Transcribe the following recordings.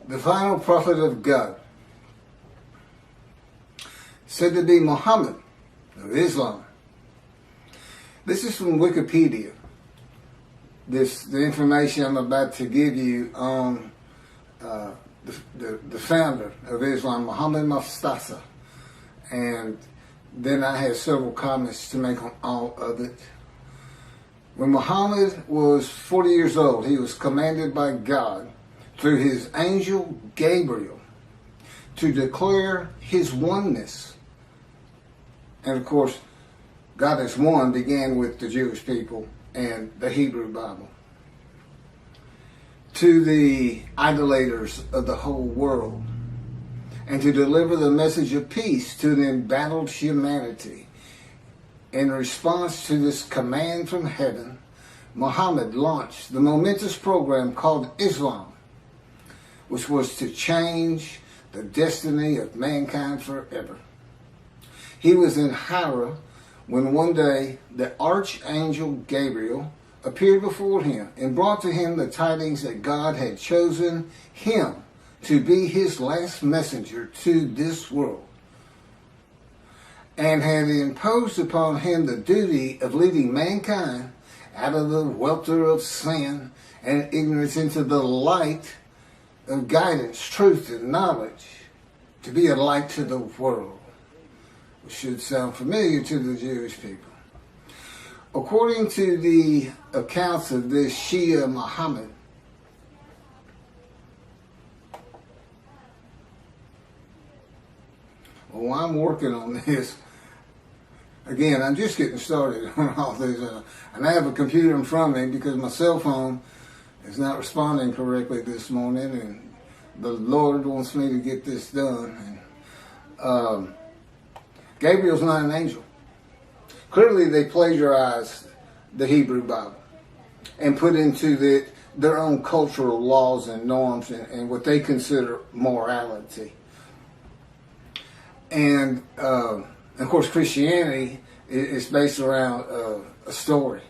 the final prophet of God, said to be Muhammad of Islam. This is from Wikipedia. The information I'm about to give you on the founder of Islam, Muhammad Mustafa, and then I have several comments to make on all of it. When Muhammad was 40 years old, he was commanded by God through his angel Gabriel to declare his oneness. And of course, God is one began with the Jewish people and the Hebrew Bible. To the idolaters of the whole world, and to deliver the message of peace to the embattled humanity. In response to this command from heaven, Muhammad launched the momentous program called Islam, which was to change the destiny of mankind forever. He was in Hira when one day the Archangel Gabriel appeared before him and brought to him the tidings that God had chosen him to be his last messenger to this world, and had imposed upon him the duty of leading mankind out of the welter of sin and ignorance into the light of guidance, truth, and knowledge, to be a light to the world, which should sound familiar to the Jewish people. According to the accounts of this Shia Muhammad, well, I'm working on this. Again, I'm just getting started on all this. And I have a computer in front of me because my cell phone is not responding correctly this morning, and the Lord wants me to get this done. And, Gabriel's not an angel. Clearly, they plagiarized the Hebrew Bible and put into their own cultural laws and norms and what they consider morality. And of course, Christianity is based around a story.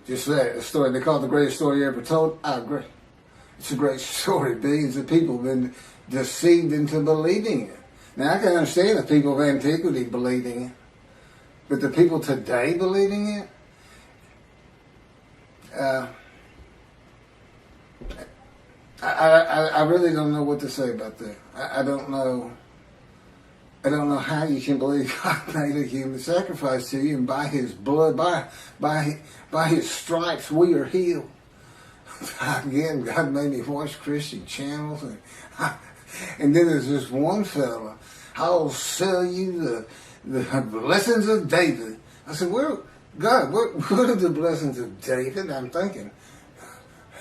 Just that, a story. They call it the greatest story ever told. I agree. It's a great story. Billions of people have been deceived into believing it. Now, I can understand the people of antiquity believing it, but the people today believing it, I really don't know what to say about that. I don't know how you can believe God made a human sacrifice to you, and by His blood, by His stripes, we are healed. Again, God made me watch Christian channels, and then there's this one fella, I'll sell you the blessings of David. I said, God, what are the blessings of David? I'm thinking.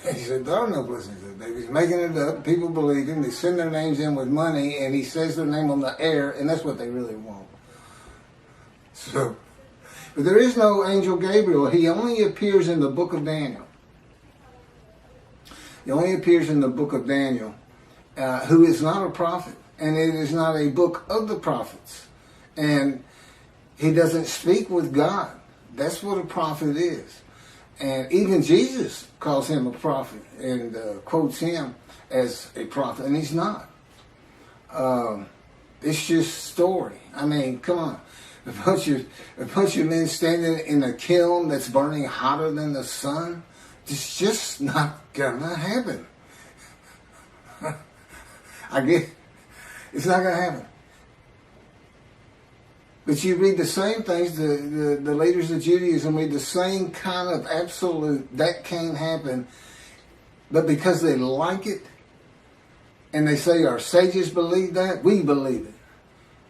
He said, there are no blessings of David. He's making it up. People believe him. They send their names in with money, and he says their name on the air, and that's what they really want. So, but there is no angel Gabriel. He only appears in the book of Daniel. He only appears in the book of Daniel, who is not a prophet, and it is not a book of the prophets. And he doesn't speak with God. That's what a prophet is. And even Jesus calls him a prophet and quotes him as a prophet, and he's not. It's just story. I mean, come on. A bunch of men standing in a kiln that's burning hotter than the sun, it's just not gonna happen. It's not gonna happen. But you read the same things, the leaders of Judaism read the same kind of absolute, that can't happen. But because they like it, and they say our sages believe that, we believe it.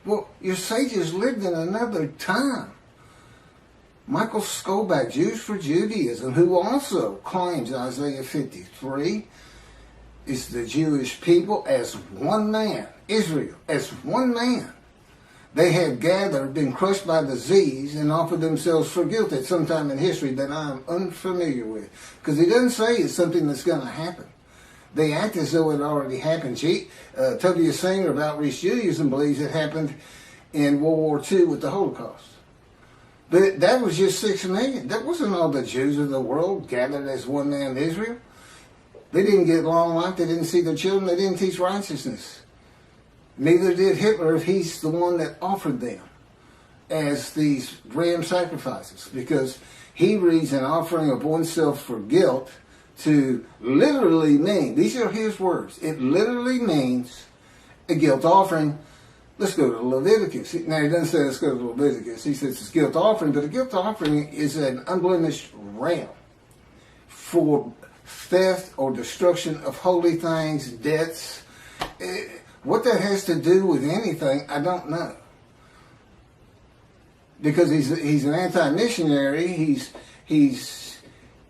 Well, your sages lived in another time. Michael Skobac, Jews for Judaism, who also claims Isaiah 53 is the Jewish people as one man, Israel as one man. They have gathered, been crushed by disease, and offered themselves for guilt at some time in history that I am unfamiliar with. Because he doesn't say it's something that's going to happen. They act as though it already happened. Tobias Singer of Outreach Judaism believes it happened in World War II with the Holocaust. But that was just 6 million. That wasn't all the Jews of the world gathered as one man Israel. They didn't get long life. They didn't see their children. They didn't teach righteousness. Neither did Hitler if he's the one that offered them as these ram sacrifices, because he reads an offering of oneself for guilt to literally mean, these are his words, it literally means a guilt offering. Let's go to Leviticus. Now, he doesn't say let's go to Leviticus. He says it's guilt offering, but a guilt offering is an unblemished ram for theft or destruction of holy things, debts. What that has to do with anything, I don't know. Because he's an anti-missionary. He's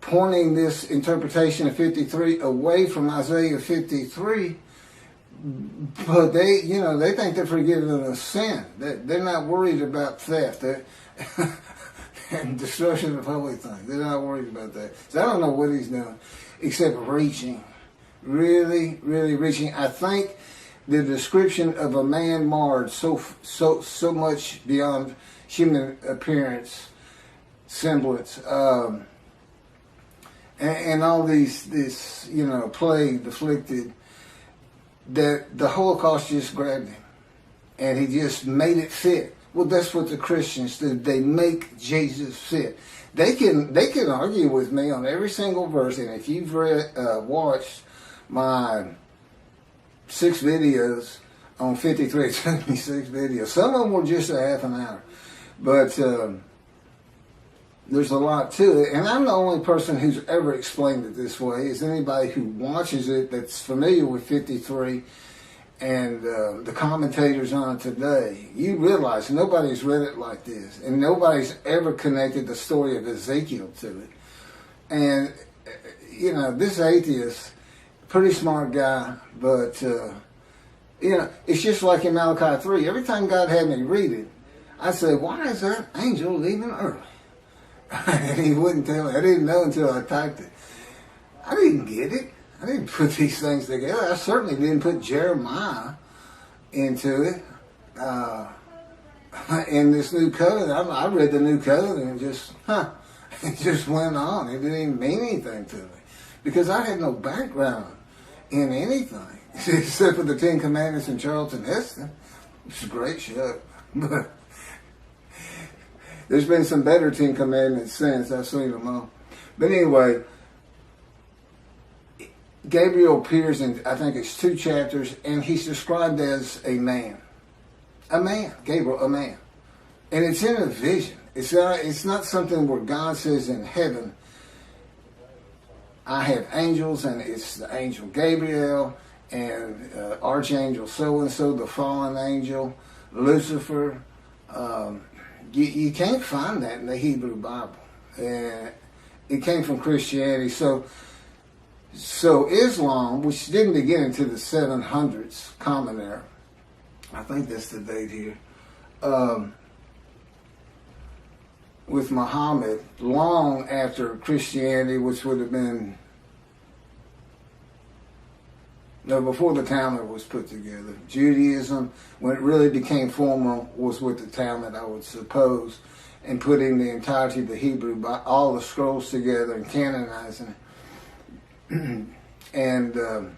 pointing this interpretation of 53 away from Isaiah 53. But they think they're forgiven of sin. They're not worried about theft and destruction of holy things. They're not worried about that. So I don't know what he's doing, except reaching, really, really reaching. I think the description of a man marred so much beyond human appearance, semblance, and all this plague afflicted, that the Holocaust just grabbed him, and he just made it fit. Well, that's what the Christians do. They make Jesus fit. They can argue with me on every single verse, and if you've watched my 6 videos on 53, it took me 6 videos. Some of them were just a half an hour, but there's a lot to it. And I'm the only person who's ever explained it this way. Is anybody who watches it that's familiar with 53 and the commentators on it today. You realize nobody's read it like this, and nobody's ever connected the story of Ezekiel to it. And this atheist, pretty smart guy, but it's just like in Malachi 3. Every time God had me read it, I said, why is that angel leaving early? And he wouldn't tell me. I didn't know until I typed it. I didn't get it. I didn't put these things together. I certainly didn't put Jeremiah into it. In this new covenant, I read the new covenant and it just went on. It didn't even mean anything to me, because I had no background in anything except for the 10 Commandments and Charlton Heston, which is a great show. But there's been some better 10 Commandments since. I've seen them all. But anyway, Gabriel appears in, I think it's 2 chapters, and he's described as a man. A man. Gabriel, a man. And it's in a vision. It's not something where God says in heaven, I have angels, and it's the angel Gabriel, and Archangel so-and-so, the fallen angel, Lucifer. You can't find that in the Hebrew Bible. It came from Christianity. So Islam, which didn't begin until the 700s, Common Era, I think that's the date here, with Mohammad, long after Christianity, which would have been, before the Talmud was put together. Judaism, when it really became formal, was with the Talmud, I would suppose, and putting the entirety of the Hebrew, all the scrolls together and canonizing it. And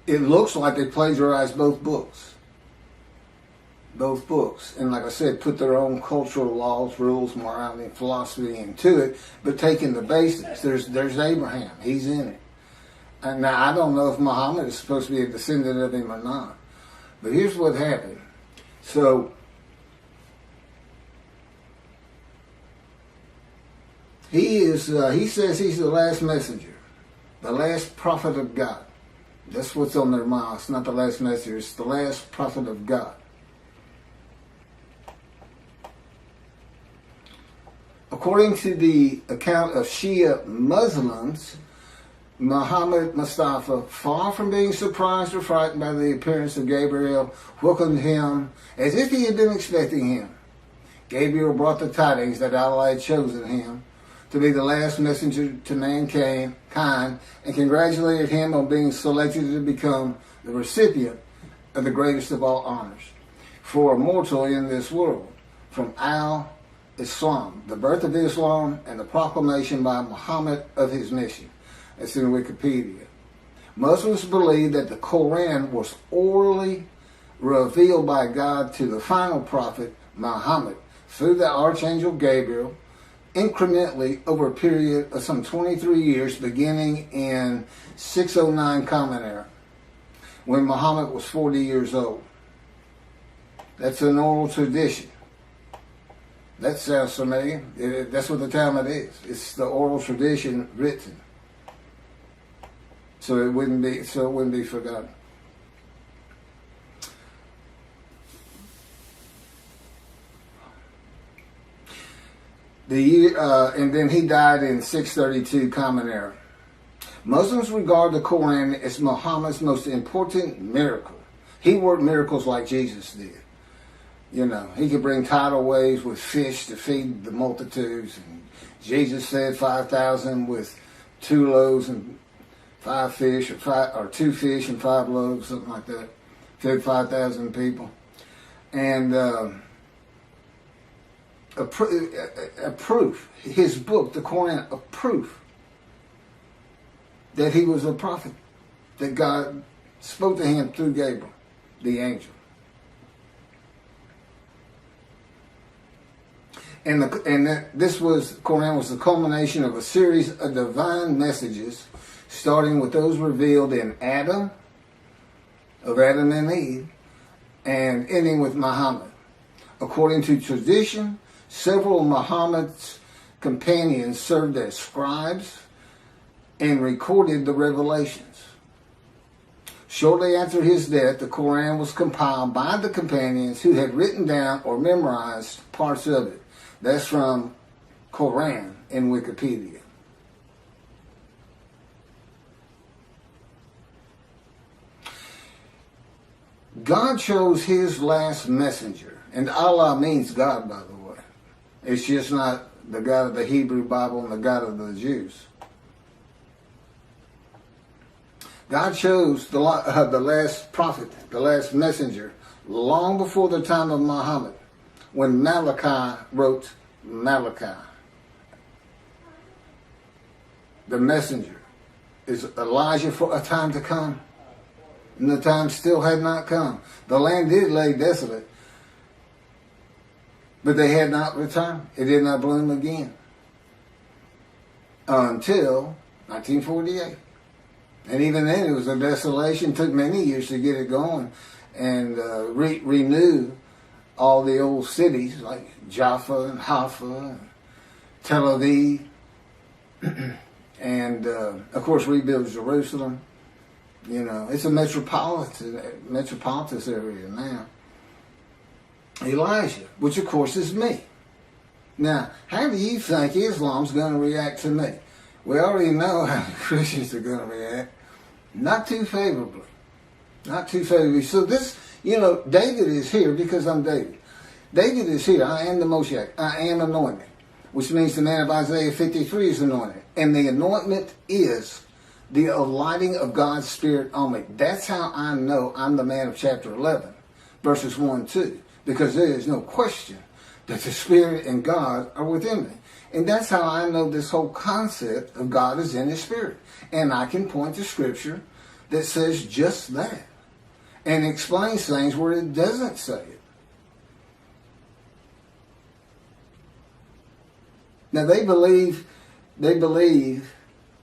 it looks like they plagiarized both books. Both books. And like I said, put their own cultural laws, rules, morality, and philosophy into it, but taking the basics. There's Abraham. He's in it. And now, I don't know if Muhammad is supposed to be a descendant of him or not. But here's what happened. So, he says he's the last messenger, the last prophet of God. That's what's on their mouth. It's not the last messenger, it's the last prophet of God. According to the account of Shia Muslims, Muhammad Mustafa, far from being surprised or frightened by the appearance of Gabriel, welcomed him as if he had been expecting him. Gabriel brought the tidings that Allah had chosen him to be the last messenger to mankind, and congratulated him on being selected to become the recipient of the greatest of all honors for a mortal in this world, from Islam, the birth of Islam, and the proclamation by Muhammad of his mission. That's in Wikipedia. Muslims believe that the Quran was orally revealed by God to the final prophet, Muhammad, through the Archangel Gabriel, incrementally over a period of some 23 years, beginning in 609 Common Era, when Muhammad was 40 years old. That's an oral tradition. That sounds familiar. That's what the Talmud is. It's the oral tradition written, so it wouldn't be forgotten. The year, and then he died in 632 Common Era. Muslims regard the Quran as Muhammad's most important miracle. He worked miracles like Jesus did. You know, he could bring tidal waves with fish to feed the multitudes. And Jesus fed 5,000 with 2 loaves and 5 fish, or 2 fish and 5 loaves, something like that. Fed 5,000 people. And a proof, his book, the Quran, a proof that he was a prophet, that God spoke to him through Gabriel, the angel. And this Quran was the culmination of a series of divine messages, starting with those revealed in Adam and Eve, and ending with Muhammad. According to tradition, several of Muhammad's companions served as scribes and recorded the revelations. Shortly after his death, the Quran was compiled by the companions who had written down or memorized parts of it. That's from Quran in Wikipedia. God chose his last messenger. And Allah means God, by the way. It's just not the God of the Hebrew Bible and the God of the Jews. God chose the last prophet, the last messenger, long before the time of Muhammad, when Malachi wrote Malachi. The messenger is Elijah for a time to come. And the time still had not come. The land did lay desolate, but they had not returned. It did not bloom again until 1948. And even then it was a desolation. It took many years to get it going and renew all the old cities like Jaffa and Haifa and Tel Aviv. And of course rebuild Jerusalem. You know, it's a metropolitan area now. Elijah, which of course is me. Now, how do you think Islam's going to react to me? We already know how the Christians are going to react. Not too favorably. Not too favorably. So this, you know, David is here because I'm David. David is here. I am the Moshiach. I am anointed. Which means the man of Isaiah 53 is anointed. And the anointment is the alighting of God's Spirit on me. That's how I know I'm the man of chapter 11, verses 1 and 2. Because there is no question that the Spirit and God are within me. And that's how I know this whole concept of God is in his Spirit. And I can point to Scripture that says just that. And explains things where it doesn't say it. Now they believe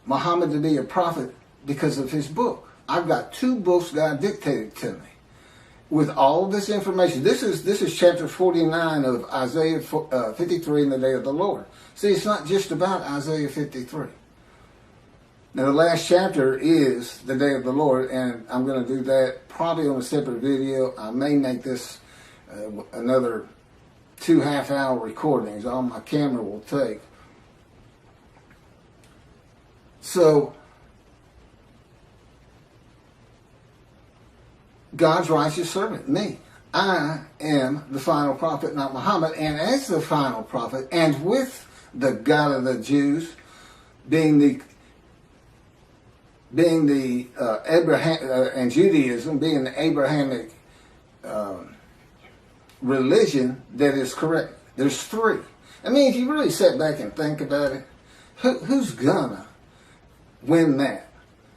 Muhammad to be a prophet because of his book. I've got 2 books God dictated to me with all this information. This is chapter 49 of Isaiah 53 in the day of the Lord. See, it's not just about Isaiah 53. Now the last chapter is the day of the Lord, and I'm going to do that probably on a separate video. I may make this another 2 half-hour recordings. All my camera will take. So, God's righteous servant, me. I am the final prophet, not Muhammad. And as the final prophet, and with the God of the Jews, being the Abraham and Judaism being the Abrahamic religion that is correct. There's 3. I mean, if you really sit back and think about it, who's gonna win that?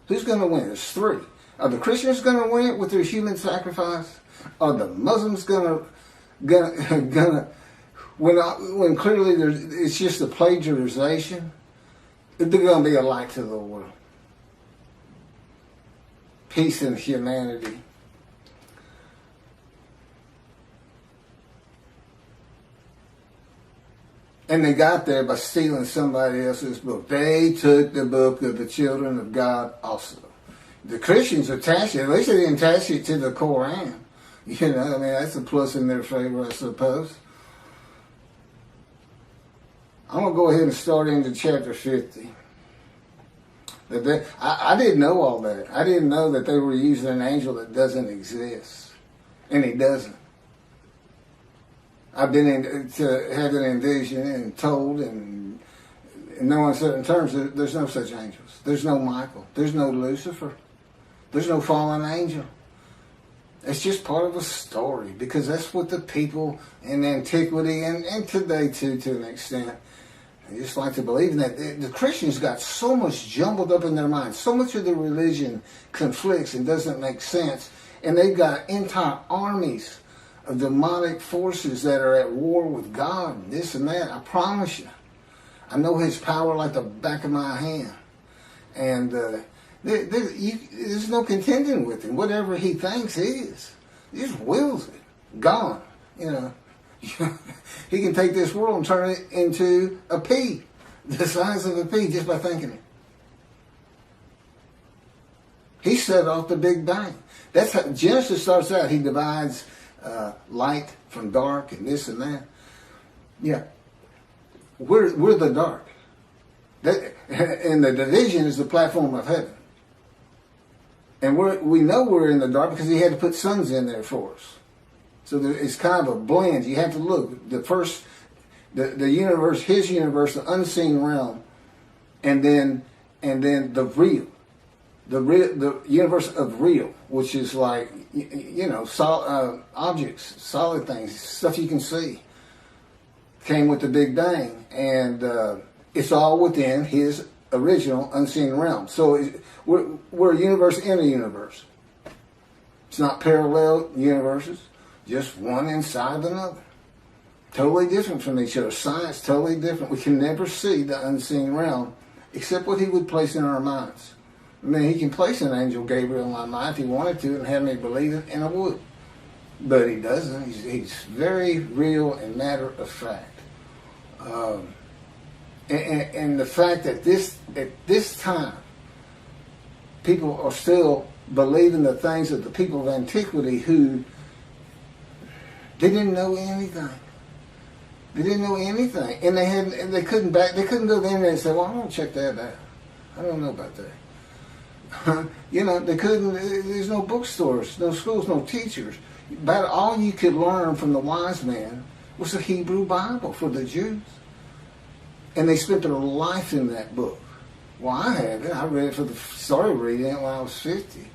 Who's going to win? There's three. Are the Christians going to win it with their human sacrifice? Are the Muslims going to when clearly it's just a plagiarization? They're going to be a light to the world. Peace and humanity. And they got there by stealing somebody else's book. They took the book of the children of God also. The Christians attached it. At least they didn't attach it to the Koran. You know, I mean, that's a plus in their favor, I suppose. I'm going to go ahead and start into chapter 50. I didn't know all that. I didn't know that they were using an angel that doesn't exist. And he doesn't. I've been having envisioned and told and in no uncertain terms that there's no such angels. There's no Michael. There's no Lucifer. There's no fallen angel. It's just part of a story because that's what the people in antiquity and today too, to an extent, they just like to believe in that. The Christians got so much jumbled up in their minds. So much of their religion conflicts and doesn't make sense. And they've got entire armies of demonic forces that are at war with God and this and that. I promise you. I know his power like the back of my hand. And there's no contending with him. Whatever he thinks is. He just wills it. Gone. You know. He can take this world and turn it into a pea. The size of a pea just by thinking it. He set off the Big Bang. That's how Genesis starts out. He divides light from dark and this and that. Yeah. We're the dark. And the division is the platform of heaven. And we know we're in the dark because he had to put suns in there for us. So it's kind of a blend. You have to look. The universe, his universe, the unseen realm, and then the real. The universe of real, which is like, objects, solid things, stuff you can see, came with the Big Bang. And it's all within his original unseen realm. So we're a universe in a universe. It's not parallel universes, just one inside another. Totally different from each other. Science, totally different. We can never see the unseen realm except what he would place in our minds. I mean, he can place an angel Gabriel in my mind if he wanted to and have me believe it, and I would. But he doesn't. He's very real and matter of fact. And the fact that at this time, people are still believing the things of the people of antiquity who they didn't know anything. They didn't know anything, and they couldn't go there and say, "Well, I'm gonna check that out. I don't know about that." They couldn't. There's no bookstores, no schools, no teachers. About all you could learn from the wise men was the Hebrew Bible for the Jews, and they spent their life in that book. Well, I haven't. I read it started reading it when I was 50,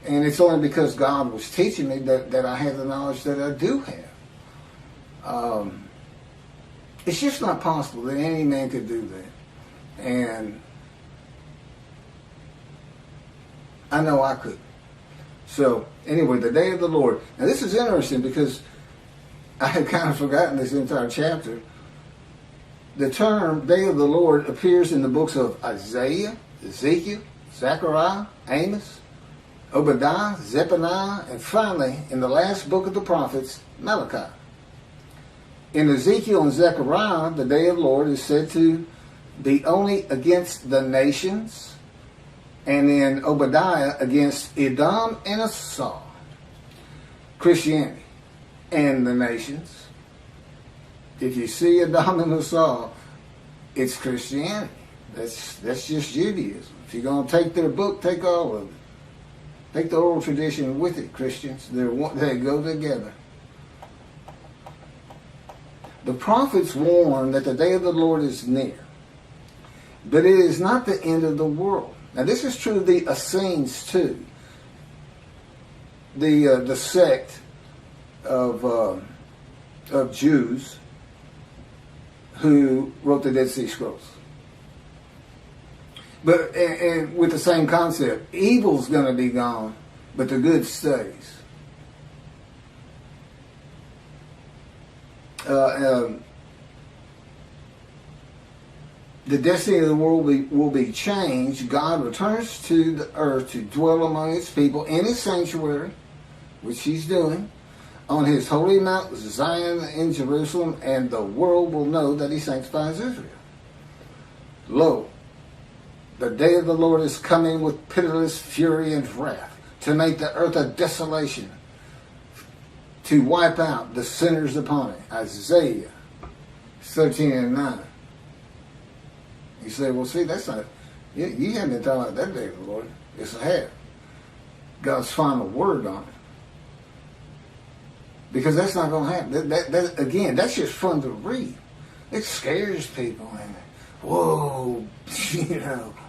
and it's only because God was teaching me that I have the knowledge that I do have. It's just not possible that any man could do that, and I know I could. So, anyway, the day of the Lord. Now, this is interesting because I had kind of forgotten this entire chapter. The term day of the Lord appears in the books of Isaiah, Ezekiel, Zechariah, Amos, Obadiah, Zephaniah, and finally, in the last book of the prophets, Malachi. In Ezekiel and Zechariah, the day of the Lord is said to be only against the nations, and in Obadiah against Edom and Esau, Christianity, and the nations. If you see Edom and Esau, it's Christianity. That's just Judaism. If you're going to take their book, take all of it. Take the oral tradition with it, Christians. They go together. The prophets warn that the day of the Lord is near, but it is not the end of the world. Now, this is true of the Essenes too. The sect of Jews who wrote the Dead Sea Scrolls. But and with the same concept, evil's going to be gone, but the good stays. The destiny of the world will be changed. God returns to the earth to dwell among his people in his sanctuary, which he's doing, on his holy Mount Zion in Jerusalem, and the world will know that he sanctifies Israel. Lo, the day of the Lord is coming with pitiless fury and wrath, to make the earth a desolation, to wipe out the sinners upon it. Isaiah 13 and 9. You say, well, see, that's not, you haven't been talking about that day of the Lord. Yes, I have. God's final word on it. Because that's not going to happen. That, again, that's just fun to read. It scares people. And, whoa,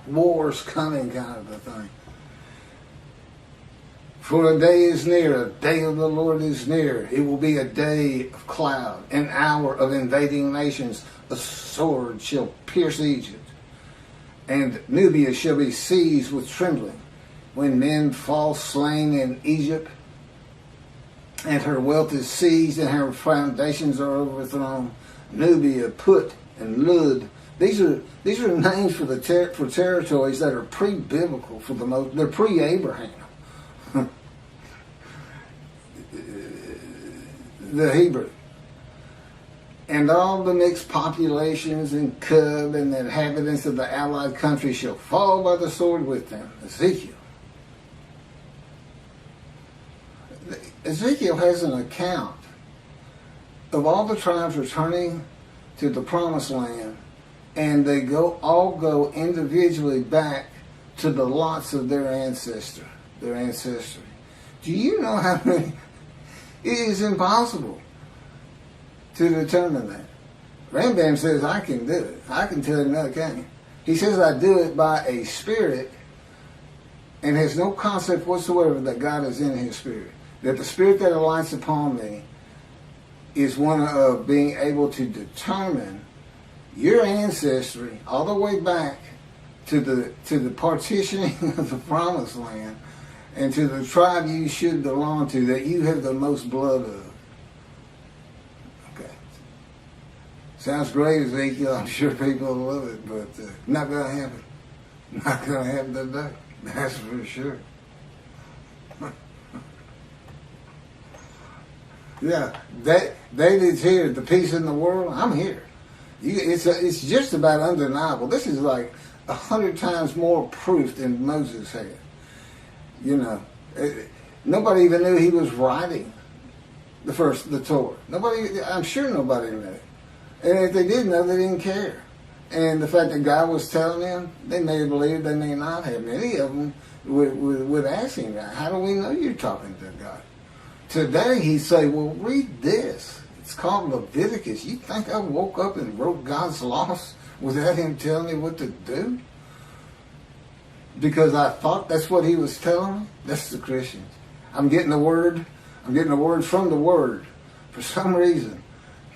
war's coming kind of a thing. For a day is near, a day of the Lord is near. It will be a day of cloud, an hour of invading nations. A sword shall pierce Egypt, and Nubia shall be seized with trembling. When men fall slain in Egypt, and her wealth is seized, and her foundations are overthrown. Nubia, Put, and Lud. These are names for for territories that are pre-biblical for the most. They're pre-Abraham. The Hebrew. And all the mixed populations in Cub and the inhabitants of the allied country shall fall by the sword with them. Ezekiel. Ezekiel has an account of all the tribes returning to the promised land, and they all go individually back to the lots of their ancestry. Do you know how many? It is impossible to determine that. Rambam says, I can do it. I can tell him, no, can you? He says, I do it by a spirit, and has no concept whatsoever that God is in his spirit. That the spirit that alights upon me is one of being able to determine your ancestry all the way back to the partitioning of the promised land, and to the tribe you should belong to, that you have the most blood of. Okay. Sounds great, Ezekiel. I'm sure people will love it, but not going to happen. Not going to happen today. That's for sure. Yeah, David's here. The peace in the world. I'm here. It's just about undeniable. This is like 100 times more proof than Moses had. Nobody even knew he was writing the Torah. I'm sure nobody knew. And if they did know, they didn't care. And the fact that God was telling them, they may have believed, they may not have. Many of them would ask him, how do we know you're talking to God? Today he'd say, well, read this. It's called Leviticus. You think I woke up and wrote God's laws without him telling me what to do? Because I thought that's what he was telling me? That's the Christians. I'm getting the word from the word. For some reason,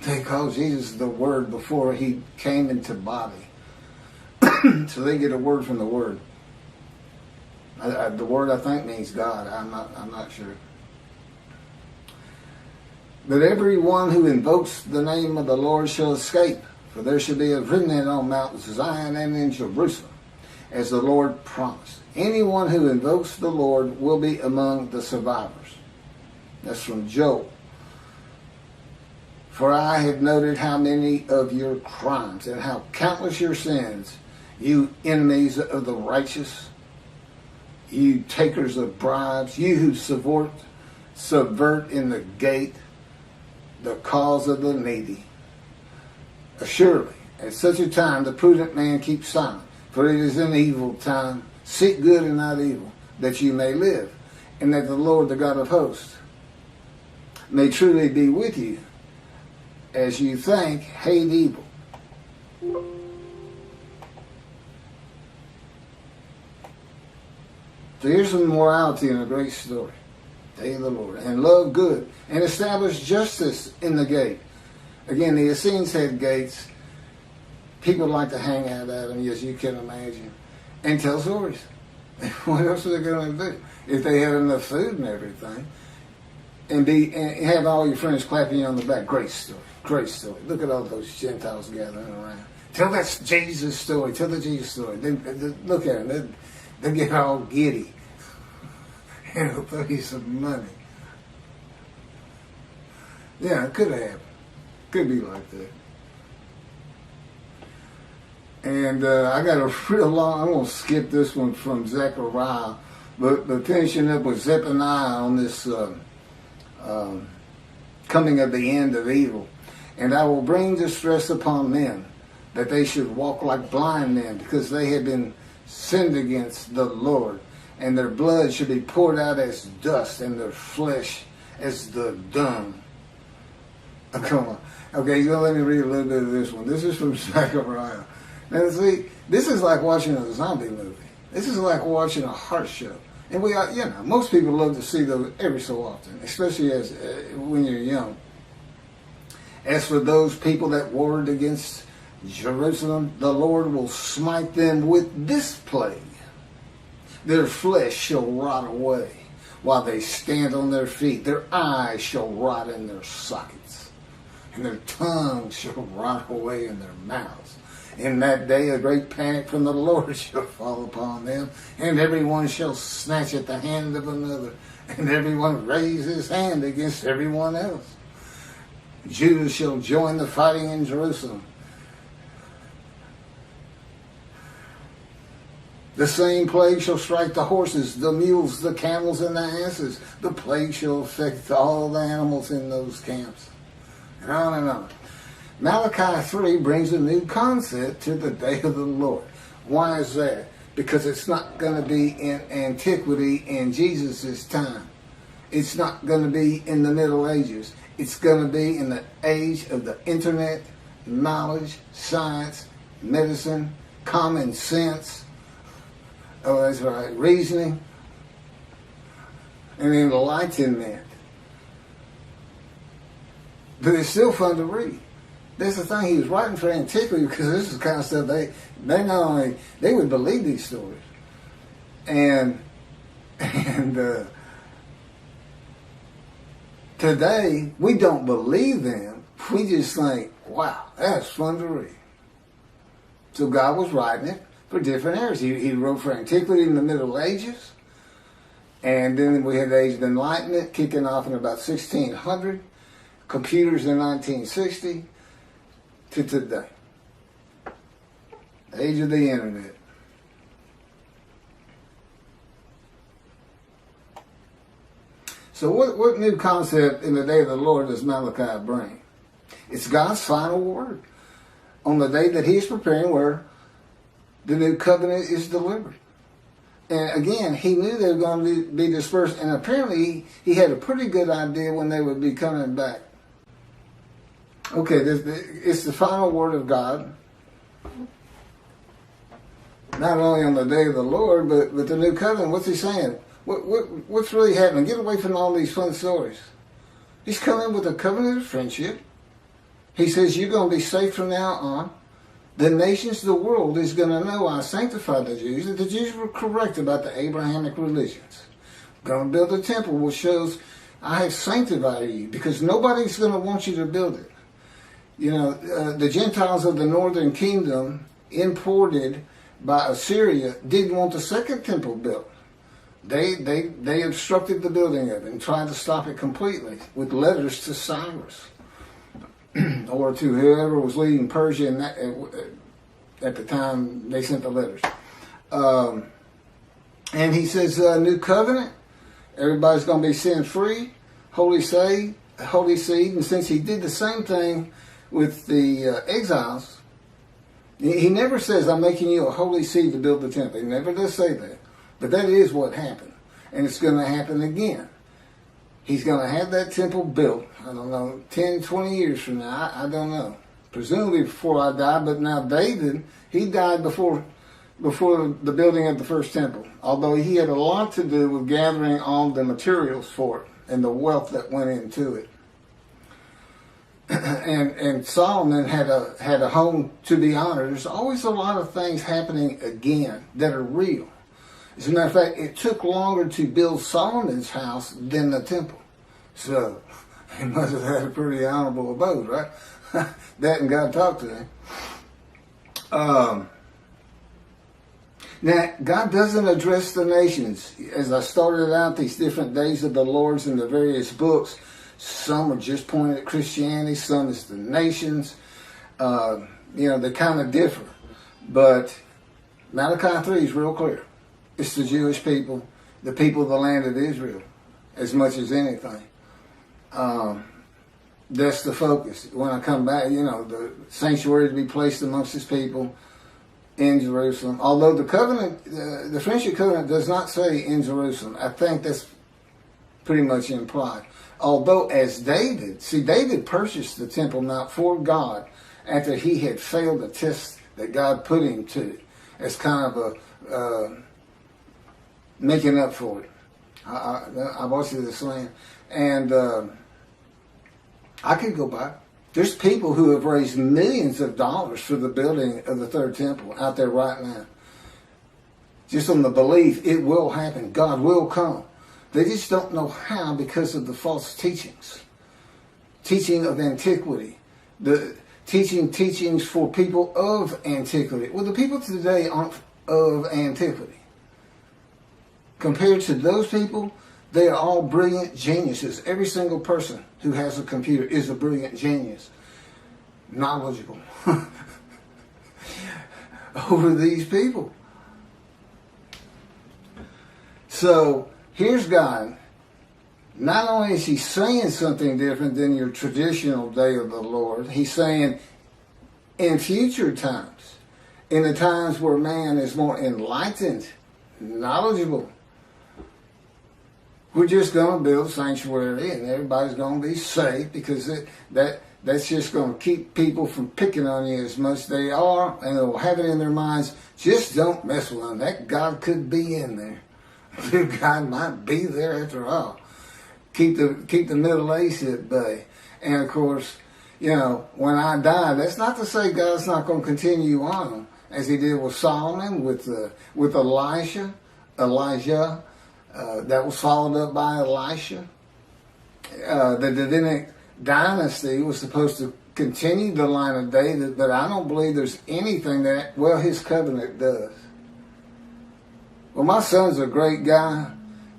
they call Jesus the word before he came into body. So they get a word from the word. The word, I think, means God. I'm not sure. But everyone who invokes the name of the Lord shall escape, for there shall be a remnant on Mount Zion and in Jerusalem, as the Lord promised. Anyone who invokes the Lord will be among the survivors. That's from Job. For I have noted how many of your crimes and how countless your sins, you enemies of the righteous, you takers of bribes, you who subvert in the gate the cause of the needy. Surely, at such a time, the prudent man keeps silent, for it is an evil time. Seek good and not evil, that you may live, and that the Lord, the God of hosts, may truly be with you, as you think, hate evil. So here's some morality in a great story. Day of the Lord. And love good. And establish justice in the gate. Again, the Essenes had gates. People like to hang out at them, as you can imagine. and tell stories. What else are they going to do? If they had enough food and everything, and have all your friends clapping you on the back. Great story. Great story. Look at all those Gentiles gathering around. Tell that Jesus story. Tell the Jesus story. They look at them. They get all giddy. And they'll throw you some money. Yeah, it could have happened. Could be like that. And I got a real long, I'm going to skip this one from Zechariah, but finishing up with Zephaniah on this coming of the end of evil. And I will bring distress upon men, that they should walk like blind men, because they have been sinned against the Lord. And their blood should be poured out as dust, and their flesh as the dung. Oh, come on. Okay, you're going to let me read a little bit of this one. This is from Zechariah. Now, see, this is like watching a zombie movie. This is like watching a heart show. And we are, most people love to see those every so often, especially as when you're young. As for those people that warred against Jerusalem, the Lord will smite them with this plague. Their flesh shall rot away while they stand on their feet. Their eyes shall rot in their sockets, and their tongues shall rot away in their mouths. In that day a great panic from the Lord shall fall upon them, and everyone shall snatch at the hand of another, and everyone raise his hand against everyone else. Judah shall join the fighting in Jerusalem. The same plague shall strike the horses, the mules, the camels, and the asses. The plague shall affect all the animals in those camps. And on and on. Malachi 3 brings a new concept to the day of the Lord. Why is that? Because it's not going to be in antiquity in Jesus' time. It's not going to be in the Middle Ages. It's going to be in the age of the internet, knowledge, science, medicine, common sense. Oh, that's right, reasoning, and enlightenment. But it's still fun to read. That's the thing, he was writing for antiquity, because this is the kind of stuff they not only, they would believe these stories. And today, we don't believe them. We just think, wow, that's fun to read. So God was writing it for different eras. He wrote for antiquity in the Middle Ages. And then we had the Age of Enlightenment kicking off in about 1600. Computers in 1960 to today. The age of the internet. So what new concept in the day of the Lord does Malachi bring? It's God's final word on the day that he is preparing, where the new covenant is delivered. And again, he knew they were going to be dispersed, and apparently he had a pretty good idea when they would be coming back. Okay, it's the final word of God, not only on the day of the Lord, but the new covenant. What's he saying? What's really happening? Get away from all these fun stories. He's coming with a covenant of friendship. He says you're going to be safe from now on. The nations of the world is going to know I sanctified the Jews, that the Jews were correct about the Abrahamic religions. I'm going to build a temple which shows I have sanctified you, because nobody's going to want you to build it. You know, the Gentiles of the northern kingdom, imported by Assyria, didn't want the second temple built. They obstructed the building of it and tried to stop it completely with letters to Cyrus or to whoever was leading Persia in that, at the time they sent the letters. And he says, new covenant, everybody's going to be sin-free, holy seed. And since he did the same thing with the exiles, he never says, I'm making you a holy seed to build the temple. He never does say that. But that is what happened. And it's going to happen again. He's going to have that temple built, I don't know, 10, 20 years from now. I don't know. Presumably before I die. But now David, he died before the building of the first temple. Although he had a lot to do with gathering all the materials for it and the wealth that went into it. and Solomon had a home to be honored. There's always a lot of things happening again that are real. As a matter of fact, it took longer to build Solomon's house than the temple. So he must have had a pretty honorable abode, right? That and God talked to him. Now, God doesn't address the nations. As I started out, these different days of the Lord's in the various books, some are just pointed at Christianity, some is the nations. They kind of differ. But Malachi 3 is real clear. It's the Jewish people, the people of the land of Israel, as much as anything. That's the focus. When I come back, the sanctuary to be placed amongst his people in Jerusalem. Although the covenant, the friendship covenant does not say in Jerusalem. I think that's pretty much implied. Although as David purchased the Temple Mount for God after he had failed the test that God put him to, as kind of a making up for it. I bought you this land. And I could go back. There's people who have raised millions of dollars for the building of the third temple out there right now. Just on the belief it will happen. God will come. They just don't know how because of the false teachings. Teaching of antiquity. The teachings for people of antiquity. Well, the people today aren't of antiquity. Compared to those people, they are all brilliant geniuses. Every single person who has a computer is a brilliant genius. Knowledgeable. Over these people. So, here's God. Not only is he saying something different than your traditional day of the Lord, he's saying in future times, in the times where man is more enlightened, knowledgeable, we're just going to build sanctuary and everybody's going to be safe because that's just going to keep people from picking on you as much as they are, and they'll have it in their minds, just don't mess with them. That God could be in there. God might be there after all. Keep the Middle East at bay. And of course, when I die, that's not to say God's not going to continue on as he did with Solomon, with Elijah. That was followed up by Elisha. The Davidic dynasty was supposed to continue the line of David, but I don't believe there's anything his covenant does. Well, my son's a great guy,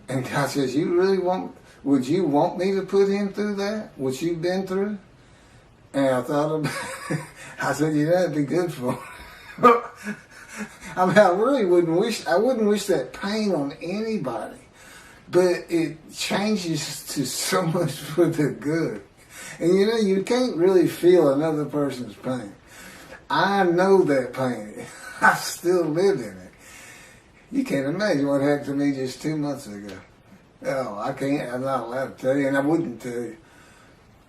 and God says, would you want me to put him through that? What you've been through? And I thought about it. I said, that'd be good for him. I mean, I wouldn't wish that pain on anybody. But it changes to so much for the good. And you can't really feel another person's pain. I know that pain. I still live in it. You can't imagine what happened to me just 2 months ago. Oh, I can't. I'm not allowed to tell you, and I wouldn't tell you.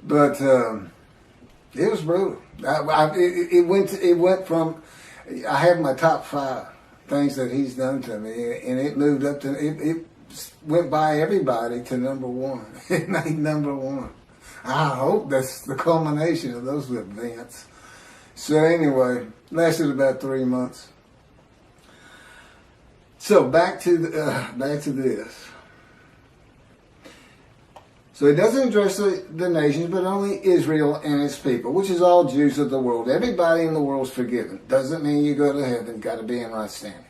But it was brutal. It went from, I have my top 5 things that he's done to me, and it moved up to, it went by everybody to number 1. It made number 1. I hope that's the culmination of those events. So anyway, lasted about 3 months. So back to this. So it doesn't address the nations, but only Israel and its people, which is all Jews of the world. Everybody in the world is forgiven. Doesn't mean you go to heaven. Got to be in right standing.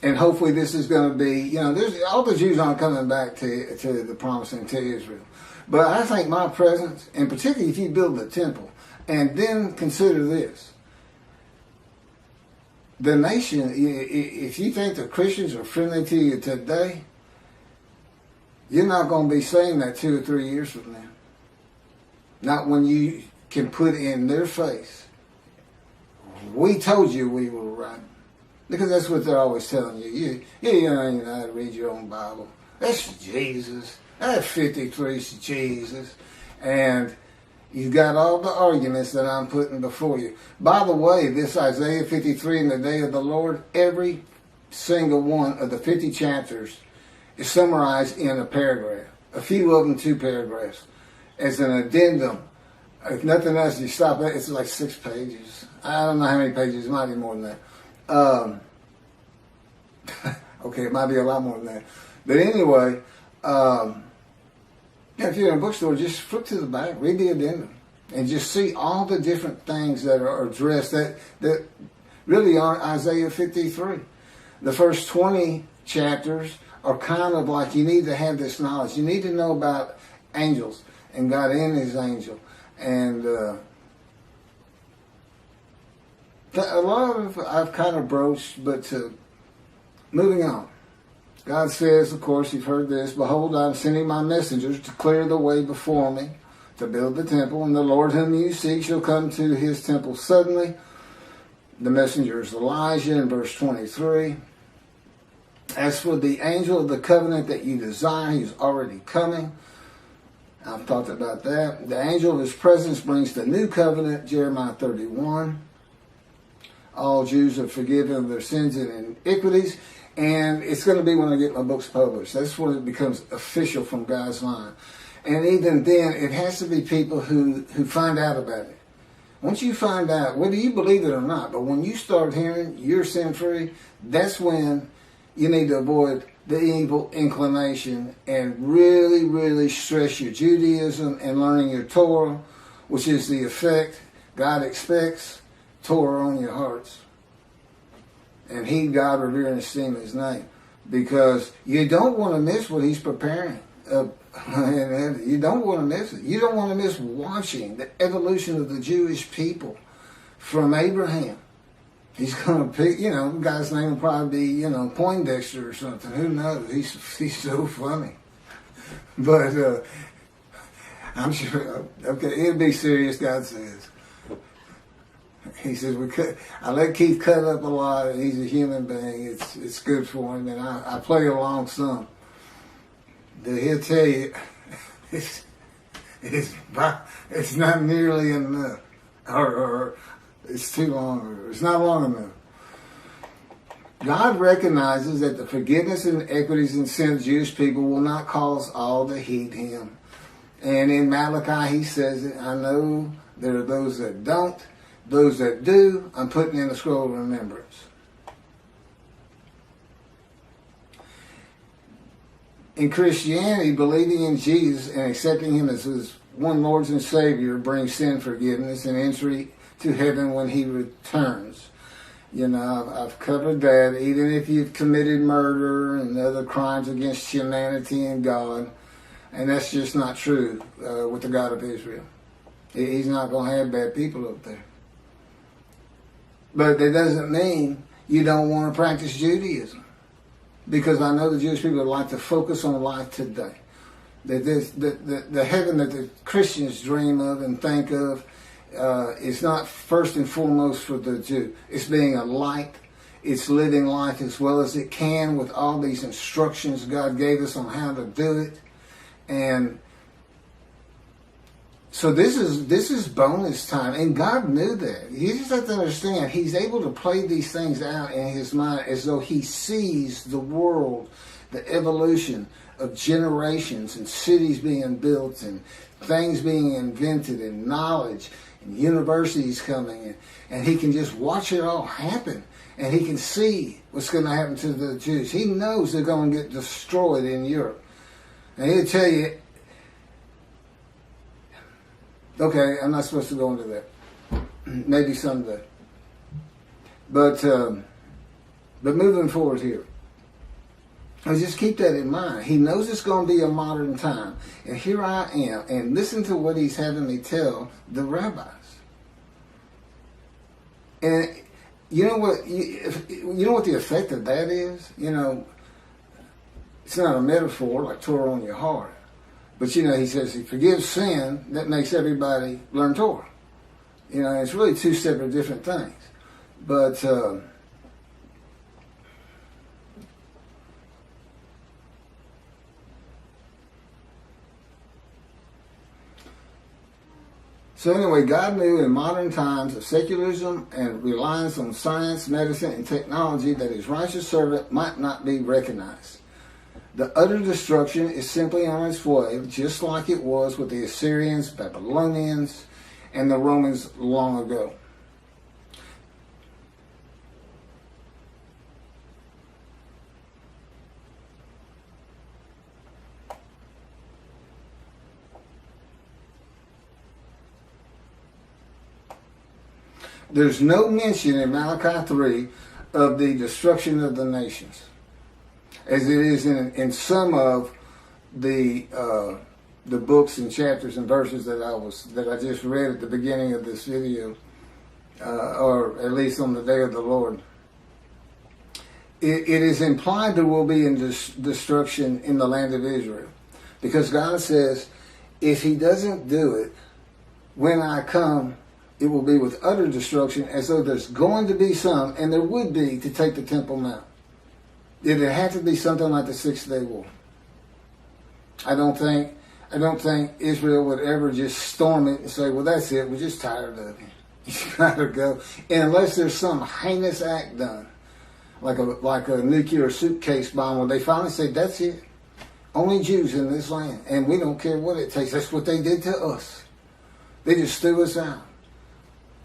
And hopefully this is going to be, there's all the Jews aren't coming back to the promised land, to Israel. But I think my presence, and particularly if you build the temple, and then consider this. The nation, if you think the Christians are friendly to you today, you're not going to be saying that 2 or 3 years from now. Not when you can put in their face, we told you we were right. Because that's what they're always telling you. You don't even know how to read your own Bible. That's Jesus. That 53 is Jesus. And you've got all the arguments that I'm putting before you. By the way, this Isaiah 53 in the day of the Lord, every single one of the 50 chapters is summarized in a paragraph. A few of them 2 paragraphs. as an addendum. If nothing else, you stop it. It's like 6 pages. I don't know how many pages. It might be more than that. Okay, it might be a lot more than that. But anyway, if you're in a bookstore, just flip to the back, read the addendum, and just see all the different things that are addressed that really are Isaiah 53. The first 20 chapters are kind of like, you need to have this knowledge. You need to know about angels and God and his angel. And a lot of I've kind of broached, but moving on. God says, of course, you've heard this, behold, I'm sending my messengers to clear the way before me, to build the temple, and the Lord whom you seek shall come to his temple suddenly. The messenger is Elijah in verse 23. As for the angel of the covenant that you desire, he's already coming. I've talked about that. The angel of his presence brings the new covenant, Jeremiah 31. All Jews are forgiven of their sins and iniquities. And it's going to be when I get my books published. That's when it becomes official from God's line. And even then, it has to be people who find out about it. Once you find out, whether you believe it or not, but when you start hearing you're sin-free, that's when you need to avoid the evil inclination and really, really stress your Judaism and learning your Torah, which is the effect God expects, Torah on your hearts. And heed God, revere, and esteem his name. Because you don't want to miss what he's preparing. You don't want to miss it. You don't want to miss watching the evolution of the Jewish people from Abraham. He's going to pick, the guy's name will probably be, Poindexter or something. Who knows? He's so funny. But I'm sure, okay, it'll be serious, God says. He says, I let Keith cut up a lot, and he's a human being. It's good for him, and I play along some. But he'll tell you, it's not nearly enough, or it's too long, or it's not long enough. God recognizes that the forgiveness and equities and sin of Jewish people will not cause all to heed him. And in Malachi, he says, I know there are those that don't. Those that do, I'm putting in a scroll of remembrance. In Christianity, believing in Jesus and accepting him as his one Lord and Savior brings sin forgiveness and entry to heaven when he returns. I've covered that. Even if you've committed murder and other crimes against humanity and God, and that's just not true with the God of Israel. He's not going to have bad people up there. But that doesn't mean you don't want to practice Judaism. Because I know the Jewish people like to focus on life today. The heaven that the Christians dream of and think of is not first and foremost for the Jew. It's being a light. It's living life as well as it can with all these instructions God gave us on how to do it. And so this is bonus time, and God knew that. You just have to understand, he's able to play these things out in his mind as though he sees the world, the evolution of generations and cities being built and things being invented and knowledge and universities coming in. And he can just watch it all happen, and he can see what's going to happen to the Jews. He knows they're going to get destroyed in Europe. And he'll tell you, okay, I'm not supposed to go into that. Maybe someday. But moving forward here, I just keep that in mind. He knows it's going to be a modern time. And here I am, and listen to what he's having me tell the rabbis. And you know what? You know what the effect of that is? It's not a metaphor like Torah on your heart. But, he says he forgives sin, that makes everybody learn Torah. It's really two separate different things. But, so anyway, God knew in modern times of secularism and reliance on science, medicine, and technology that his righteous servant might not be recognized. The utter destruction is simply on its way, just like it was with the Assyrians, Babylonians, and the Romans long ago. There's no mention in Malachi 3 of the destruction of the nations, as it is in some of the books and chapters and verses that I just read at the beginning of this video, or at least on the day of the Lord. It is implied there will be destruction in the land of Israel, because God says, if He doesn't do it, when I come, it will be with utter destruction, as though there's going to be some, and there would be, to take the Temple Mount. It would have to be something like the 6-day war. I don't think Israel would ever just storm it and say, well, that's it, we're just tired of you. You gotta go. And unless there's some heinous act done, like a nuclear suitcase bomb, where they finally say, that's it. Only Jews in this land, and we don't care what it takes. That's what they did to us. They just threw us out.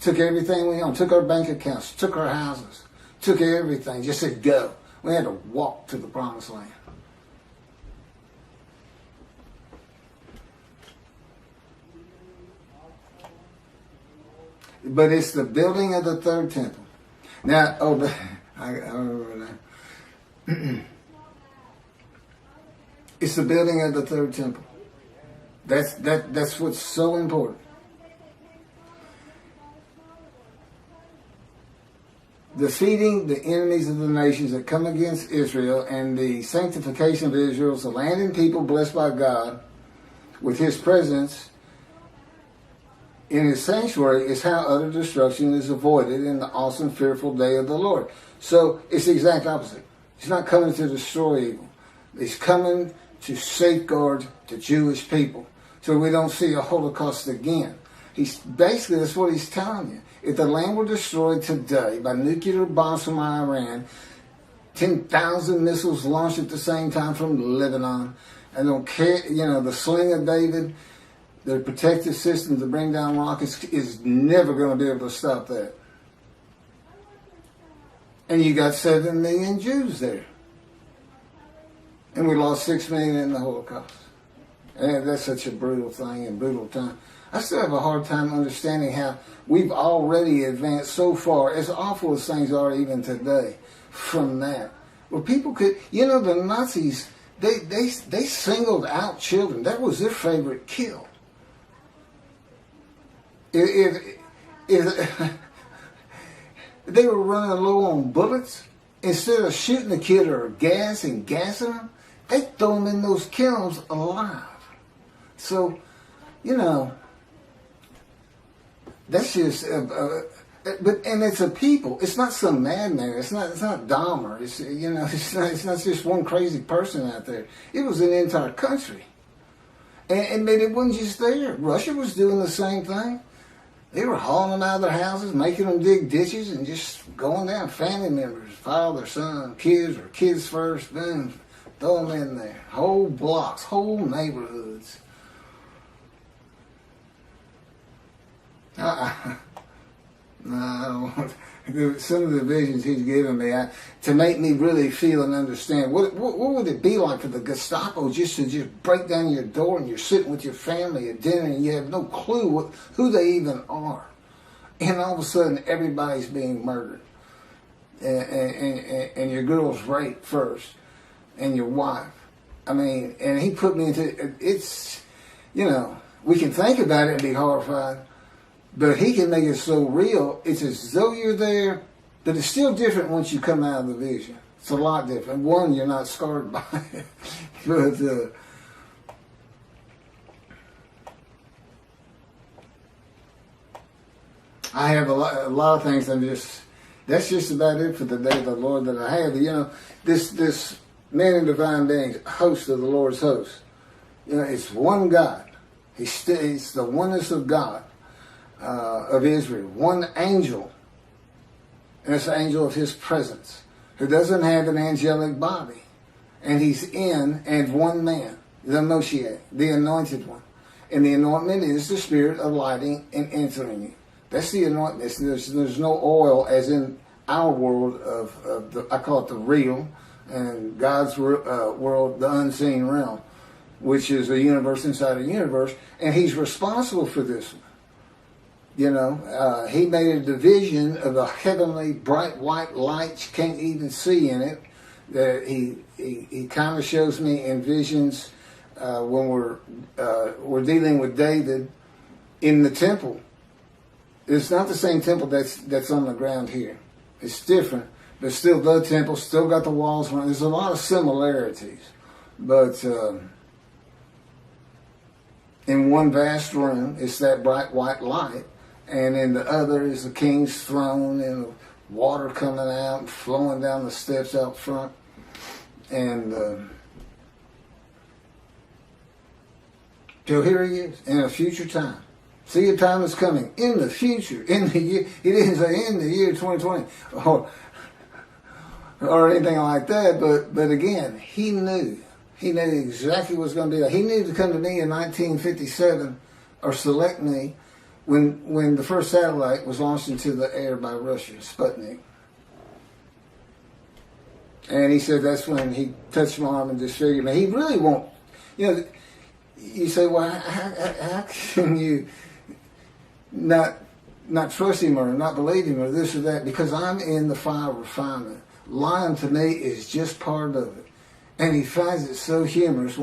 Took everything we owned, took our bank accounts, took our houses, took everything, just said go. We had to walk to the promised land. But it's the building of the third temple. Now, I remember that. It's the building of the third temple. That's what's so important. Defeating the enemies of the nations that come against Israel, and the sanctification of Israel as a land and people blessed by God with His presence in His sanctuary, is how utter destruction is avoided in the awesome, fearful day of the Lord. So it's the exact opposite. He's not coming to destroy evil. He's coming to safeguard the Jewish people, so we don't see a Holocaust again. Basically, that's what He's telling you. If the land were destroyed today by nuclear bombs from Iran, 10,000 missiles launched at the same time from Lebanon, I don't care, the sling of David, the protective system to bring down rockets is never going to be able to stop that. And you got 7 million Jews there. And we lost 6 million in the Holocaust. And that's such a brutal thing and brutal time. I still have a hard time understanding how we've already advanced so far, as awful as things are even today, from that. Well, people could, the Nazis, they singled out children. That was their favorite kill. If they were running low on bullets, instead of shooting the kid or gassing them, they throw them in those kilns alive. So, that's just, and it's a people. It's not some madman. It's not Dahmer. It's not just one crazy person out there. It was an entire country, and it wasn't just there. Russia was doing the same thing. They were hauling them out of their houses, making them dig ditches, and just going down. Family members, father, son, kids, or kids first, then throw them in there. Whole blocks, whole neighborhoods. I don't want some of the visions He's given me to make me really feel and understand what would it be like for the Gestapo just to break down your door, and you're sitting with your family at dinner and you have no clue who they even are, and all of a sudden everybody's being murdered, and your girl's raped first, and your wife. I mean, and He put me into it's, we can think about it and be horrified. But He can make it so real, it's as though you're there, but it's still different once you come out of the vision. It's a lot different. One, you're not scarred by it. But I have a lot of things. That's just about it for the day of the Lord that I have. This man in divine being, host of the Lord's host. It's one God. It's the oneness of God. Of Israel, one angel, and it's the angel of His presence, who doesn't have an angelic body. And he's in and one man, the Moshiach, the anointed one. And the anointment is the spirit of lighting and entering you. That's the anointment. There's no oil as in our world of the, I call it the real, and God's world, the unseen realm, which is a universe inside a universe. And he's responsible for this one. You know, he made a division of the heavenly bright white light you can't even see in it. That he kind of shows me in visions when we're dealing with David in the temple. It's not the same temple that's on the ground here. It's different, but still the temple, still got the walls. There's a lot of similarities, but in one vast room, it's that bright white light, and in the other is the king's throne and water coming out and flowing down the steps out front. And till here he is in a future time. See, a time is coming in the future, in the year. He didn't say in the year 2020 or anything like that. But again, he knew exactly what was going to be. He knew to come to me in 1957 or select me when the first satellite was launched into the air by Russia, Sputnik. And he said that's when he touched my arm and disfigured me. He really won't. You know, you say, well, how can you not trust him or not believe him or this or that? Because I'm in the fire of refinement. Lying to me is just part of it. And he finds it so humorous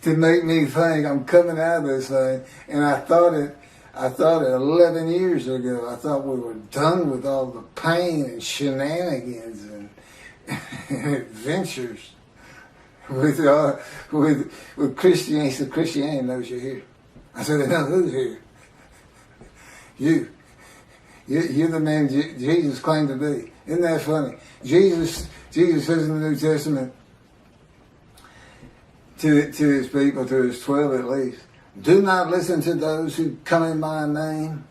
to make me think I'm coming out of this thing. And I thought it 11 years ago. I thought we were done with all the pain and shenanigans and adventures with Christianity. So Christianity knows you're here. I said, they know who's here. You're the man Jesus claimed to be. Isn't that funny? Jesus says in the New Testament to his people, to his 12 at least, do not listen to those who come in my name.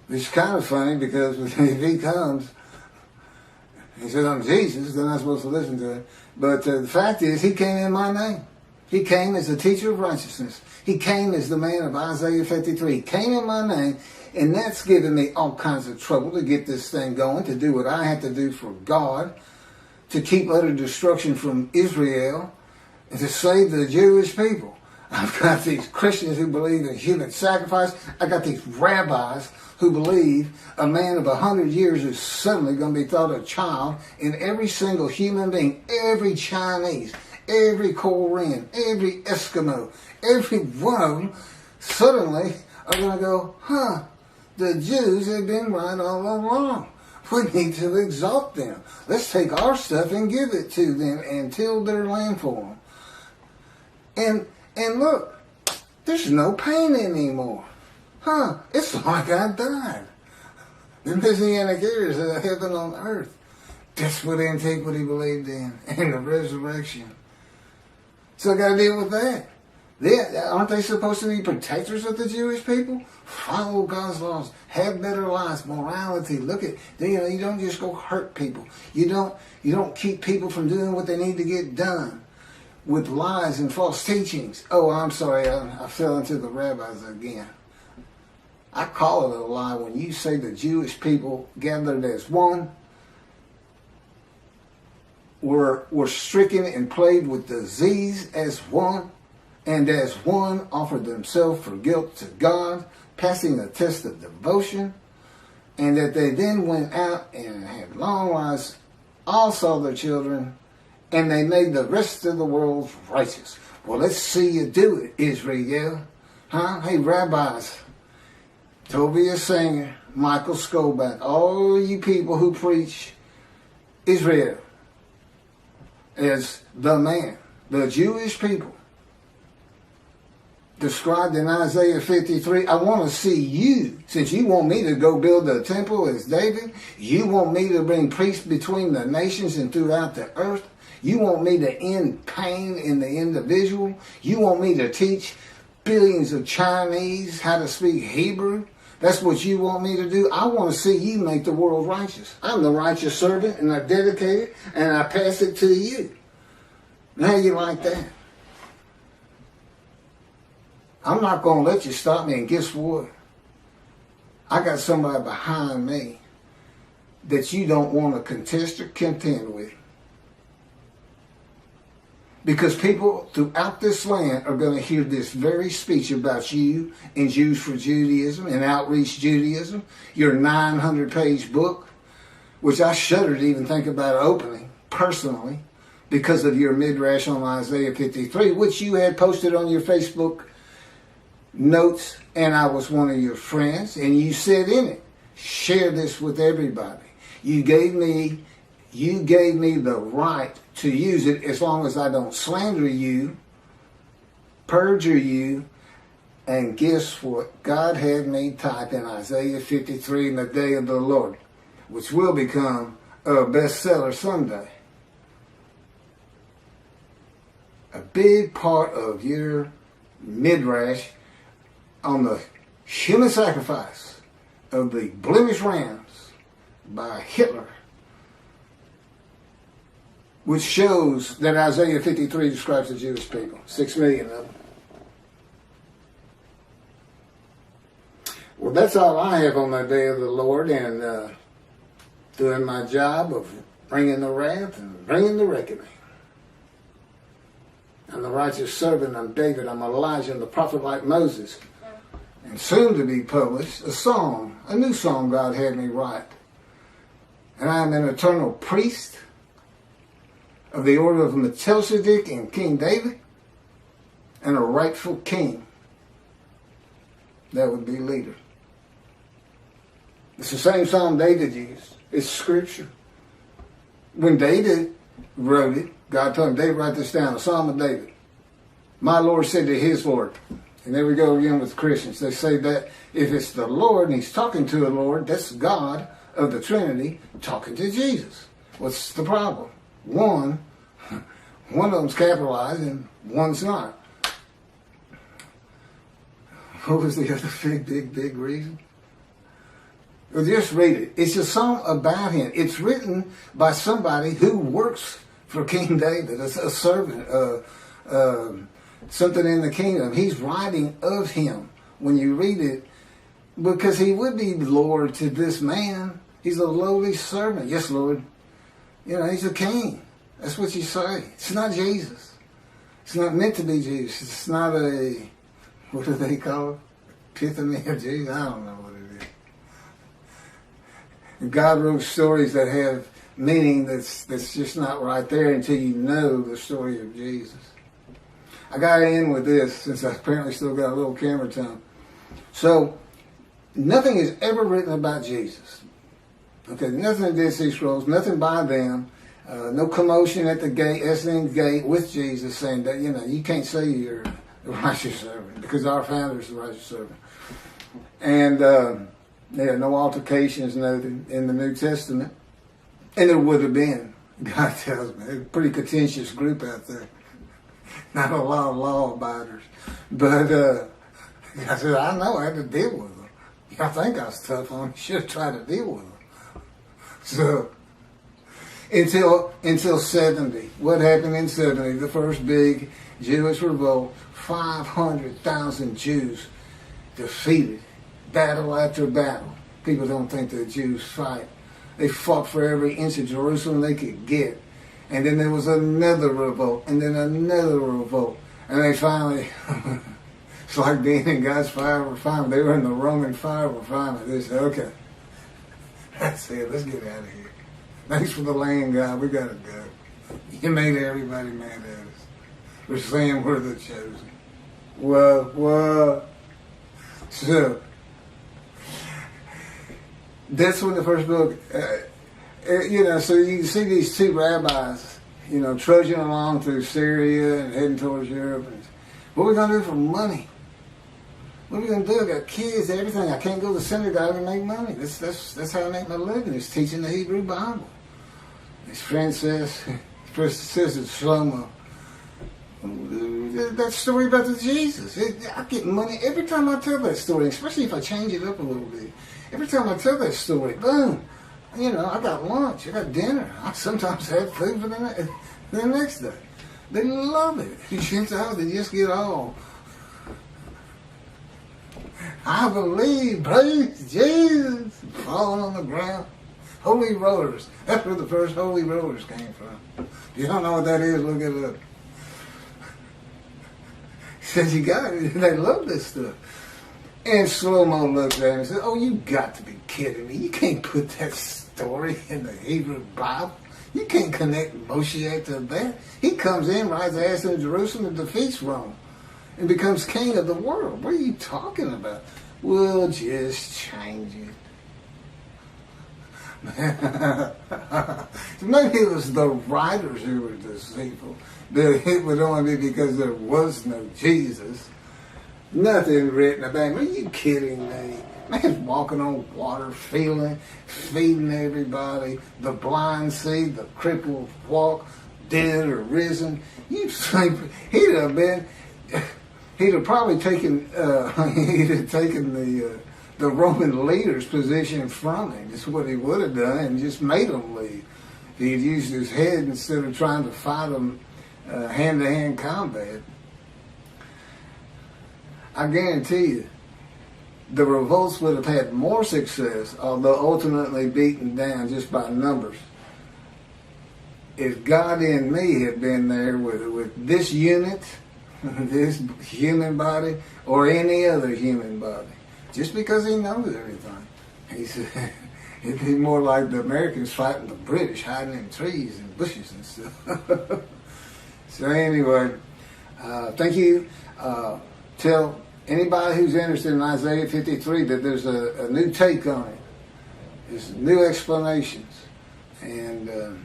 It's kind of funny because if he comes, he says, I'm Jesus, then I'm supposed to listen to him. But the fact is, he came in my name. He came as a teacher of righteousness. He came as the man of Isaiah 53. He came in my name, and that's given me all kinds of trouble to get this thing going, to do what I have to do for God, to keep utter destruction from Israel, and to save the Jewish people. I've got these Christians who believe in human sacrifice. I've got these rabbis who believe a man of 100 years is suddenly going to be thought a child, and every single human being, every Chinese, every Korean, every Eskimo, every one of them suddenly are going to go, the Jews have been right all along. We need to exalt them. Let's take our stuff and give it to them and till their land for them. And look, there's no pain anymore. It's like I died. The Messianic era is a heaven on earth. That's what antiquity believed in, and the resurrection. So I got to deal with that. Aren't they supposed to be protectors of the Jewish people? Follow God's laws, have better lives, morality. Look at, you don't just go hurt people. You don't keep people from doing what they need to get done with lies and false teachings. Oh, I'm sorry, I fell into the rabbis again. I call it a lie when you say the Jewish people gathered as one were stricken and plagued with disease as one, and as one offered themselves for guilt to God, passing a test of devotion, and that they then went out and had long lives, all saw their children, and they made the rest of the world righteous. Well, let's see you do it, Israel. Hey, rabbis, Tobiah Singer, Michael Skolback, all you people who preach Israel as the man, the Jewish people, described in Isaiah 53, I want to see you, since you want me to go build a temple as David, you want me to bring peace between the nations and throughout the earth, you want me to end pain in the individual, you want me to teach billions of Chinese how to speak Hebrew, That's what you want me to do? I want to see you make the world righteous. I'm the righteous servant, and I dedicate it, and I pass it to you. Now you like that? I'm not going to let you stop me, and guess what? I got somebody behind me that you don't want to contest or contend with. Because people throughout this land are going to hear this very speech about you and Jews for Judaism and Outreach Judaism, your 900-page book, which I shudder to even think about opening personally because of your midrash on Isaiah 53, which you had posted on your Facebook notes, and I was one of your friends, and you said in it, share this with everybody. You gave me the right to use it as long as I don't slander you, perjure you, and guess what? God had me type in Isaiah 53 in the day of the Lord, which will become a bestseller someday. A big part of your midrash on the human sacrifice of the blemished rams by Hitler, which shows that Isaiah 53 describes the Jewish people, 6 million of them. Well, that's all I have on the day of the Lord, and doing my job of bringing the wrath and bringing the reckoning. I'm the righteous servant, I'm David, I'm Elijah, I'm the prophet like Moses. And soon to be published, a new song God had me write. And I am an eternal priest of the order of Melchizedek and King David, and a rightful king. That would be leader. It's the same song David used. It's scripture. When David wrote it, God told him, David, write this down, a Psalm of David. My Lord said to his Lord. And there we go again with Christians. They say that if it's the Lord and he's talking to the Lord, that's God of the Trinity talking to Jesus. What's the problem? One of them's capitalized and one's not. What was the other big reason? Well, just read it. It's a song about him. It's written by somebody who works for King David, a servant, something in the kingdom. He's writing of him when you read it, because he would be Lord to this man. He's a lowly servant. Yes, Lord. You know, he's a king. That's what you say. It's not Jesus. It's not meant to be Jesus. It's not a, what do they call it? Epiphany of Jesus? I don't know what it is. God wrote stories that have meaning that's just not right there until you know the story of Jesus. I got to end with this, since I apparently still got a little camera time. So, nothing is ever written about Jesus. Okay, nothing in Dead Sea Scrolls, nothing by them. No commotion at the gate, Essening gate with Jesus saying that, you know, you can't say you're the righteous servant because our founder is the righteous servant. And no altercations noted in the New Testament. And there would have been, God tells me, a pretty contentious group out there. Not a lot of law abiders. But I said, I know I had to deal with them. I think I was tough on them. Should have tried to deal with them. So, until 70. What happened in 70? The first big Jewish revolt. 500,000 Jews defeated. Battle after battle. People don't think the Jews fight. They fought for every inch of Jerusalem they could get. And then there was another revolt. And then another revolt. And they finally, it's like being in God's fire refinement. They were in the Roman fire refinement. They said, okay, that's it. Let's get out of here. Thanks for the land, God. We got to go. You made everybody mad at us. We're saying we're the chosen. Whoa. So, that's when the first book, so you see these two rabbis, trudging along through Syria and heading towards Europe. And what are we going to do for money? What are we going to do? I got kids, everything. I can't go to the synagogue and make money. That's how I make my living, is teaching the Hebrew Bible. His friend says, first says it's Shlomo. that story about the Jesus. I get money every time I tell that story, especially if I change it up a little bit. Every time I tell that story, boom, I got lunch, I got dinner. I sometimes have food for the next day. They love it. Sometimes they just get all, I believe, praise Jesus, falling on the ground. Holy rollers. That's where the first holy rollers came from. If you don't know what that is, look it up. Says you got it. They love this stuff. And Slow-Mo looks at him and says, oh, you got to be kidding me. You can't put that story in the Hebrew Bible. You can't connect Moshiach to that. He comes in, rides ass in Jerusalem, and defeats Rome, and becomes king of the world. What are you talking about? We'll just change it. Maybe it was the writers who were deceitful. That it would only be because there was no Jesus. Nothing written about him. Are you kidding me? Man's walking on water, feeding everybody. The blind see, the crippled walk, dead or risen. You think he'd have probably taken the Roman leader's position from him. That's what he would have done, and just made them leave. He had used his head instead of trying to fight them hand-to-hand combat. I guarantee you, the revolts would have had more success, although ultimately beaten down just by numbers, if God in me had been there with this unit, this human body, or any other human body. Just because he knows everything. He said, it'd be more like the Americans fighting the British, hiding in trees and bushes and stuff. So anyway, thank you. Tell anybody who's interested in Isaiah 53 that there's a new take on it. There's new explanations. And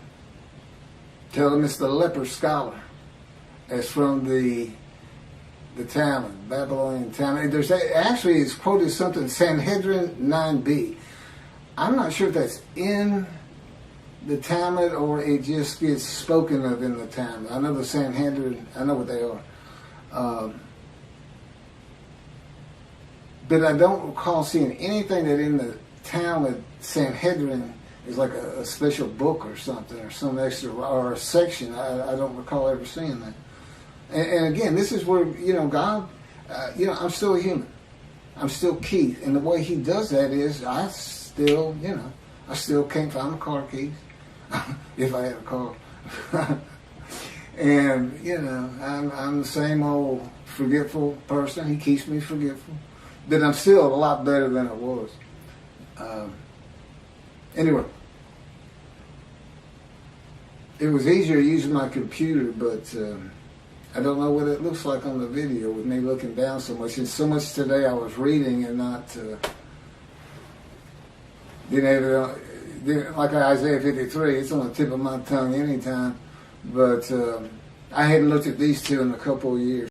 tell them it's the Leper scholar. It's from the Talmud, Babylonian Talmud. There's actually, it's quoted something, Sanhedrin 9b. I'm not sure if that's in the Talmud or it just gets spoken of in the Talmud. I know the Sanhedrin, I know what they are. But I don't recall seeing anything that in the Talmud, Sanhedrin is like a special book or something, or some extra, or a section. I don't recall ever seeing that. And again, this is where, God, I'm still a human. I'm still Keith. And the way he does that is I still can't find my car keys. If I had a car. And, I'm the same old forgetful person. He keeps me forgetful. But I'm still a lot better than I was. Anyway. It was easier using my computer, but I don't know what it looks like on the video with me looking down so much. And so much today I was reading and not like Isaiah 53. It's on the tip of my tongue anytime. But I hadn't looked at these two in a couple of years.